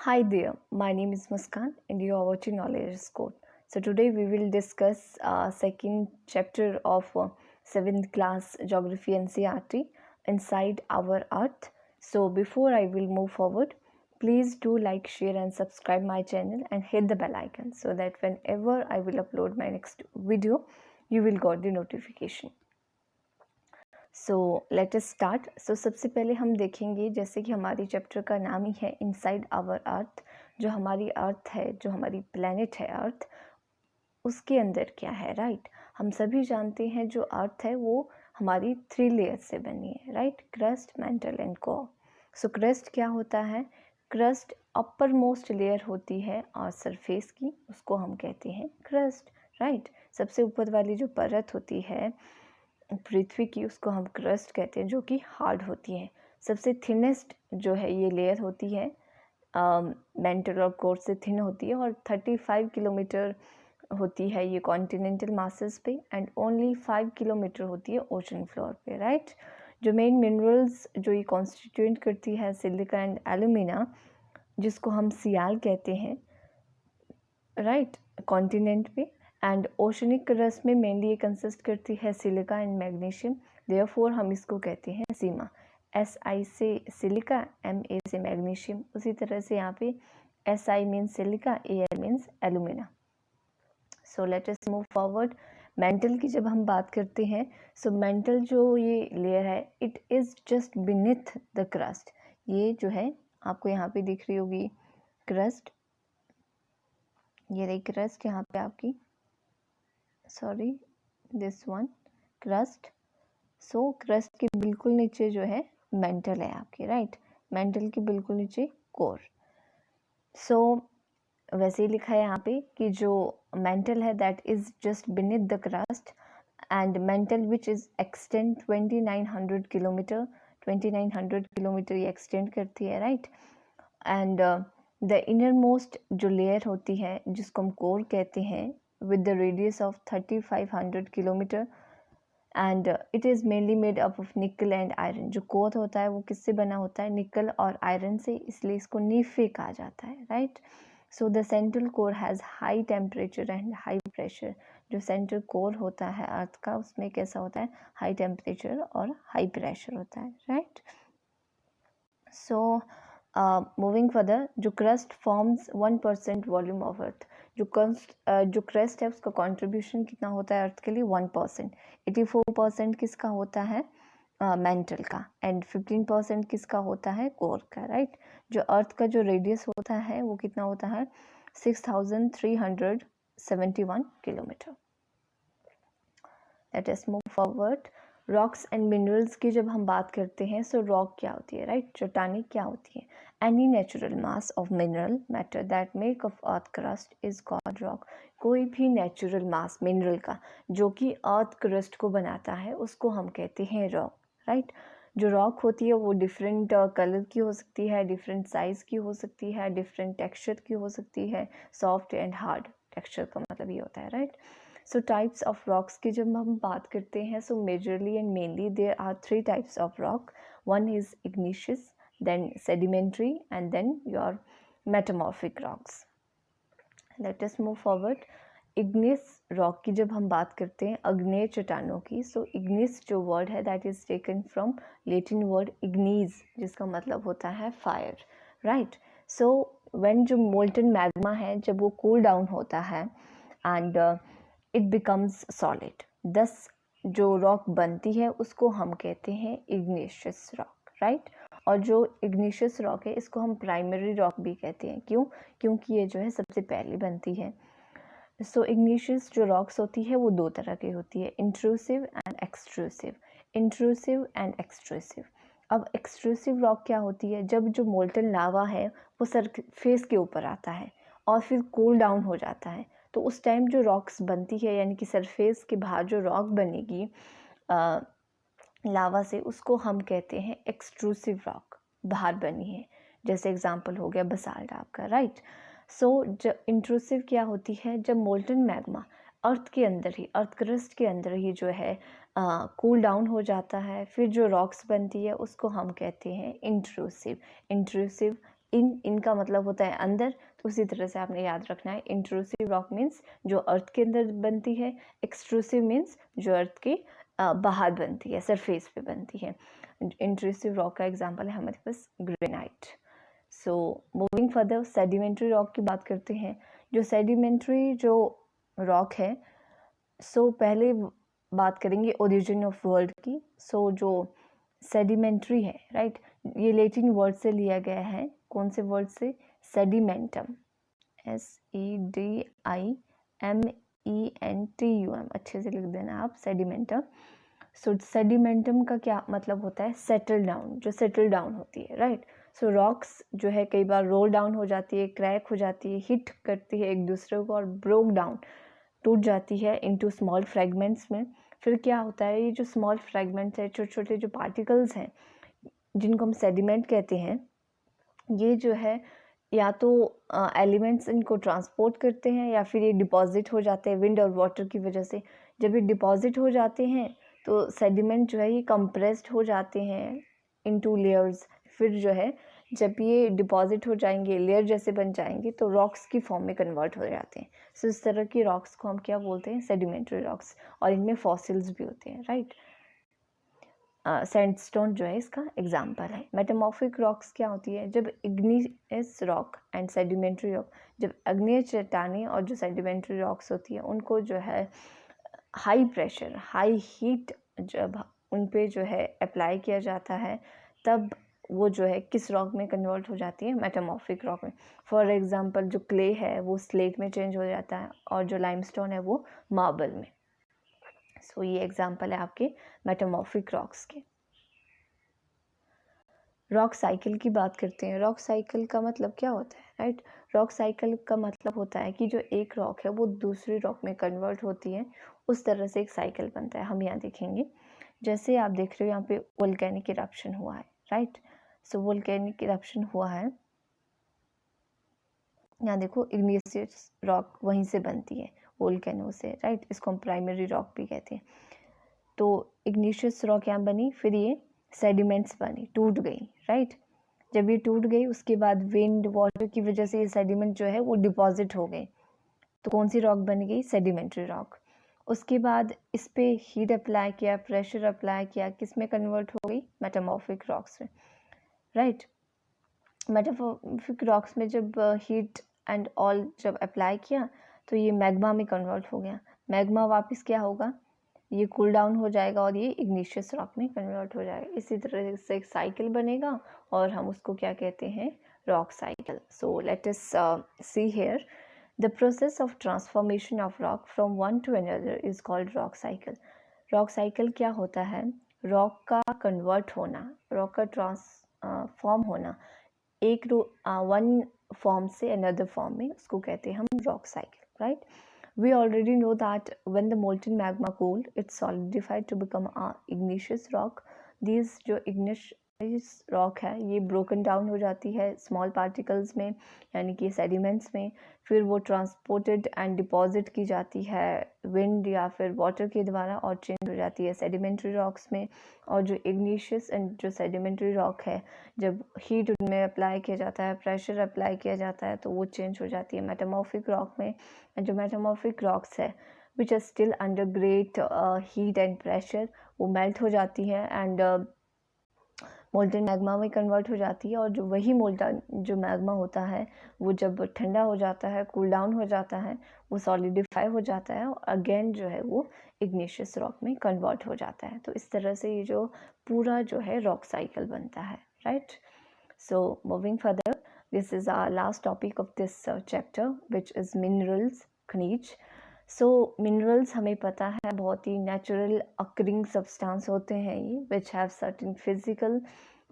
Hi there, my name is Muskan and you are watching Knowledge Code. So today we will discuss second chapter of 7th class Geography NCERT Inside Our Earth. So before I will move forward, please do like, share and subscribe my channel and hit the bell icon so that whenever I will upload my next video, you will get the notification. So let us start. सबसे पहले हम देखेंगे, जैसे कि हमारी chapter का नाम ही है इनसाइड आवर अर्थ, जो हमारी अर्थ है, जो हमारी प्लेनेट है अर्थ, उसके अंदर क्या है। राइट, हम सभी जानते हैं जो अर्थ है वो हमारी 3 लेयर्स से बनी है। Right, crust, mental and core. So crust क्या होता है? क्रस्ट अपर मोस्ट लेयर होती है और सरफेस की, उसको हम कहते हैं क्रस्ट। राइट, सबसे ऊपर वाली जो परत होती है पृथ्वी की, उसको हम क्रस्ट कहते हैं, जो कि हार्ड होती है। सबसे थिनेस्ट जो है ये लेयर होती है, मेंटल और कोर से थिन होती है, और 35 किलोमीटर होती है ये कॉन्टिनेंटल मासेस पे, एंड ओनली 5 किलोमीटर होती है ओशन फ्लोर पे। राइट, जो मेन मिनरल्स जो ये कॉन्स्टिट्यूएंट करती है, सिलिका एंड एल्यूमिना, जिसको हम सियाल कहते हैं, राइट, कॉन्टिनेंट पे। एंड ओशनिक क्रस्ट में मेनली ये कंसिस्ट करती है सिलिका एंड मैग्नीशियम, देयरफॉर हम इसको कहते हैं सीमा। SI से सिलिका, MA से मैग्नीशियम। उसी तरह से यहाँ पे SI means silica, AL means alumina. So let us move forward. Mental की जब हम बात करते हैं, सो मेंटल जो ये लेयर है, it is just beneath the crust. ये जो है आपको यहाँ पे दिख रही होगी क्रस्ट, ये रही क्रस्ट यहाँ पे आपकी, sorry this one crust. So crust के बिल्कुल नीचे जो है मेंटल है आपके। राइट, मेंटल के बिल्कुल नीचे कोर। सो वैसे ही लिखा है यहाँ पे कि जो मेंटल है that is just beneath the crust, and mental which is extend 2900 kilometre, 2900 kilometre ये एक्सटेंड करती है। Right, and the inner most जो लेयर होती है, जिसको हम कोर कहते हैं, with the radius of 3500 kilometre, and it is mainly made up of निकल एंड आयरन। जो कोर होता है वो किससे बना होता है? निकल और आयरन से, इसलिए इसको नीफे कहा जाता है। Right, so the central core has high temperature and high pressure. जो सेंट्रल कोर होता है अर्थ का, उसमें कैसा होता है? हाई टेम्परेचर और हाई प्रेशर होता है। राइट, सो मूविंग फर्दर, जो crust forms 1% volume of earth. जो क्रस्ट है उसका कंट्रीब्यूशन कितना होता है अर्थ के लिए? 1%। 84% किसका होता है? मेंटल का, एंड 15% किसका होता है? कोर का। राइट, जो अर्थ का जो रेडियस होता है वो कितना होता है? 6371 kilometre. Late us move forward. Rocks and minerals की जब हम बात करते हैं, सो रॉक क्या होती है? राइट, चट्टानी क्या होती है? Any natural mass of mineral matter that make of earth crust is called rock. कोई भी नेचुरल मास मिनरल का जो कि अर्थ क्रस्ट को बनाता है, उसको हम कहते हैं रॉक। राइट, जो रॉक होती है वो डिफरेंट कलर की हो सकती है, डिफरेंट साइज़ की हो सकती है, डिफरेंट टेक्सचर की हो सकती है। सॉफ्ट एंड हार्ड टेक्सचर का मतलब ये होता है। Right, so types of rocks की जब हम बात करते हैं, so majorly and mainly there are 3 types of rock. One is igneous, then sedimentary, and then your metamorphic rocks. Let us move forward. Igneous rock की जब हम बात करते हैं, अग्नेय चट्टानों की, सो इग्निस जो वर्ड है that is taken from Latin word ignis, जिसका मतलब होता है फायर। राइट, सो व्हेन जो मोल्टन मैग्मा है, जब वो कूल डाउन होता है एंड इट बिकम्स सॉलिड, दस जो रॉक बनती है उसको हम कहते हैं इग्निशियस रॉक। राइट, और जो इग्निशियस रॉक है इसको हम प्राइमरी रॉक भी कहते हैं। क्यों? क्योंकि ये जो है सबसे पहले बनती है। सो इग्निशियस जो रॉक्स होती है वो 2 तरह की होती है, intrusive and extrusive. Intrusive and extrusive. अब एक्सट्रूसिव रॉक क्या होती है? जब जो मोल्टन लावा है वो सरफेस के ऊपर आता है और फिर कूल डाउन हो जाता है, तो उस टाइम जो रॉक्स बनती है, यानी कि सरफेस के बाहर जो रॉक बनेगी लावा से, उसको हम कहते हैं एक्सट्रूसिव रॉक, बाहर बनी है। जैसे एग्जांपल हो गया बसाल्ट आपका। राइट, सो जब इंट्रूसिव क्या होती है? जब मोल्टन मैग्मा अर्थ के अंदर ही, अर्थ क्रस्ट के अंदर ही जो है कूल डाउन हो जाता है, फिर जो रॉक्स बनती है उसको हम कहते हैं इंट्रूसिव। इंट्रूसिव इन का मतलब होता है अंदर, तो उसी तरह से आपने याद रखना है। इंट्रूसिव रॉक मीन्स जो अर्थ के अंदर बनती है, एक्सट्रूसिव मीन्स जो अर्थ के बाहर बनती है, सरफेस पे बनती है। इंट्रूसिव रॉक का एग्जांपल है हमारे पास granite. So moving further, sedimentary rock की बात करते हैं। जो सेडिमेंट्री जो रॉक है, सो पहले बात करेंगे ओरिजिन ऑफ वर्ड की। सो जो सेडिमेंट्री है, राइट, ये लैटिन वर्ड से लिया गया है। कौन से वर्ड से? सेडिमेंटम, SEDIMENTUM, अच्छे से लिख देना आप, सेडिमेंटम। सो सेडिमेंटम का क्या मतलब होता है? सेटल डाउन, जो सेटल डाउन होती है, राइट। सो रॉक्स जो है कई बार रोल डाउन हो जाती है, क्रैक हो जाती है, हिट करती है एक दूसरे को और ब्रोक डाउन, टूट जाती है इनटू स्मॉल फ्रेगमेंट्स में। फिर क्या होता है, ये जो स्मॉल फ्रेगमेंट्स है, छोटे छोटे जो पार्टिकल्स हैं जिनको हम सेडिमेंट कहते हैं, ये जो है या तो एलिमेंट्स इनको ट्रांसपोर्ट करते हैं या फिर ये डिपॉजिट हो जाते हैं विंड और वाटर की वजह से। जब ये डिपॉजिट हो जाते हैं तो सेडिमेंट जो है ये कंप्रेस्ड हो जाते हैं इनटू लेयर्स। फिर जो है जब ये डिपॉजिट हो जाएंगे, लेयर जैसे बन जाएंगे, तो रॉक्स की फॉर्म में कन्वर्ट हो जाते हैं। सो इस तरह की रॉक्स को हम क्या बोलते हैं? Sedimentary rocks. और इनमें फॉसिल्स भी होते हैं, राइट। सैंडस्टोन जो है इसका एग्जाम्पल है। मेटामॉर्फिक रॉक्स क्या होती है? जब igneous rock and sedimentary rock, जब अग्नेय चट्टानें और जो सेडिमेंट्री रॉक्स होती है उनको जो है हाई प्रेशर, हाई हीट जब उन पे जो है अप्लाई किया जाता है, तब वो जो है किस रॉक में कन्वर्ट हो जाती है? मेटामॉर्फिक रॉक में। फॉर एग्जांपल जो क्ले है वो स्लेट में चेंज हो जाता है और जो लाइमस्टोन है वो मार्बल में। सो ये एग्जांपल है आपके मेटामॉर्फिक रॉक्स के। रॉक साइकिल की बात करते हैं। रॉक साइकिल का मतलब क्या होता है, राइट? रॉक साइकिल का मतलब होता है कि जो एक रॉक है वो दूसरी रॉक में कन्वर्ट होती है, उस तरह से एक साइकिल बनता है। हम यहाँ देखेंगे, जैसे आप देख रहे हो यहाँ पे वोल्केनिक इरप्शन हुआ है, राइट। सो वोल्केनिक इरप्शन हुआ है, यहाँ देखो इग्नियस रॉक वहीं से बनती है, वोल्केनो से, राइट। इसको हम प्राइमरी रॉक भी कहते हैं। तो इग्निशियस रॉक यहाँ बनी, फिर ये सेडिमेंट्स बनी, टूट गई, राइट। जब ये टूट गई उसके बाद विंड वाटर की वजह से ये सेडिमेंट जो है वो डिपॉजिट हो गए, तो कौन सी रॉक बन गई? Sedimentary rock. उसके बाद इस पे हीट अप्लाई किया, प्रेशर अप्लाई किया, किस में कन्वर्ट हो गई? मेटामॉर्फिक रॉक्स में, राइट। मेटामॉर्फिक रॉक्स में जब हीट एंड ऑल जब अप्लाई किया तो ये मैग्मा में कन्वर्ट हो गया। मैग्मा वापस क्या होगा? ये कूल डाउन हो जाएगा और ये इग्निशियस रॉक में कन्वर्ट हो जाएगा। इसी तरह से एक साइकिल बनेगा और हम उसको क्या कहते हैं? Rock cycle. So let us see here, the process of transformation of rock from one two another is called rock cycle. Rock cycle क्या होता है? रॉक का कन्वर्ट होना, रॉक का ट्रांसफॉर्म होना एक वन फॉर्म से अनदर फॉर्म में, उसको कहते हैं हम rock cycle, right. We already know that when the molten magma cooled, it solidified to become a igneous rock. These जो igneous rock है ये broken down हो जाती है small particles में, यानी कि sediments में। फिर वो transported and deposit की जाती है wind या फिर water के द्वारा और change हो जाती है sedimentary rocks में। और जो igneous and जो sedimentary rock है, जब heat उनमें अप्लाई किया जाता है, प्रेशर अप्लाई किया जाता है, तो वो चेंज हो जाती है मेटामॉर्फिक रॉक में। एंड जो मेटामॉर्फिक रॉक्स है which are still under great heat and pressure, वो मेल्ट हो जाती है एंड मोल्टन मैग्मा में कन्वर्ट हो जाती है। और जो वही मोल्टन जो मैग्मा होता है वो जब ठंडा हो जाता है, कूल डाउन हो जाता है, वो सॉलिडिफाई हो जाता है और अगेन जो है वो इग्निशियस रॉक में कन्वर्ट हो जाता है। तो इस तरह से ये जो पूरा जो है रॉक साइकिल बनता है, right. So moving further, this is our last topic of this chapter which is minerals, खनिज। सो मिनरल्स हमें पता है बहुत ही नेचुरल अकरिंग सब्सटेंस होते हैं ये, which have certain physical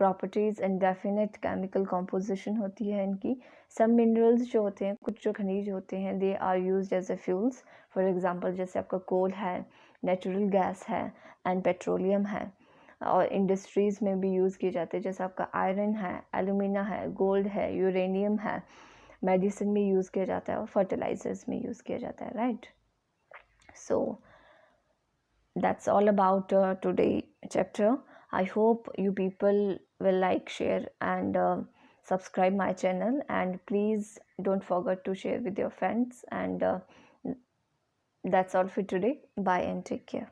properties and definite chemical composition होती है इनकी। सब मिनरल्स जो होते हैं, कुछ जो खनिज होते हैं, they are used as a fuels. For example जैसे आपका कोल है, नेचुरल गैस है एंड पेट्रोलियम है, और इंडस्ट्रीज़ में भी यूज़ किए जाते हैं। जैसे आपका आयरन है, एलुमिना है, गोल्ड है, यूरेनियम है, मेडिसिन में यूज़ किया जाता है और फर्टिलाइजर्स में यूज़ किया जाता है, right. So that's all about today chapter. I hope you people will like, share and subscribe my channel, and please don't forget to share with your friends. And that's all for today. Bye and take care.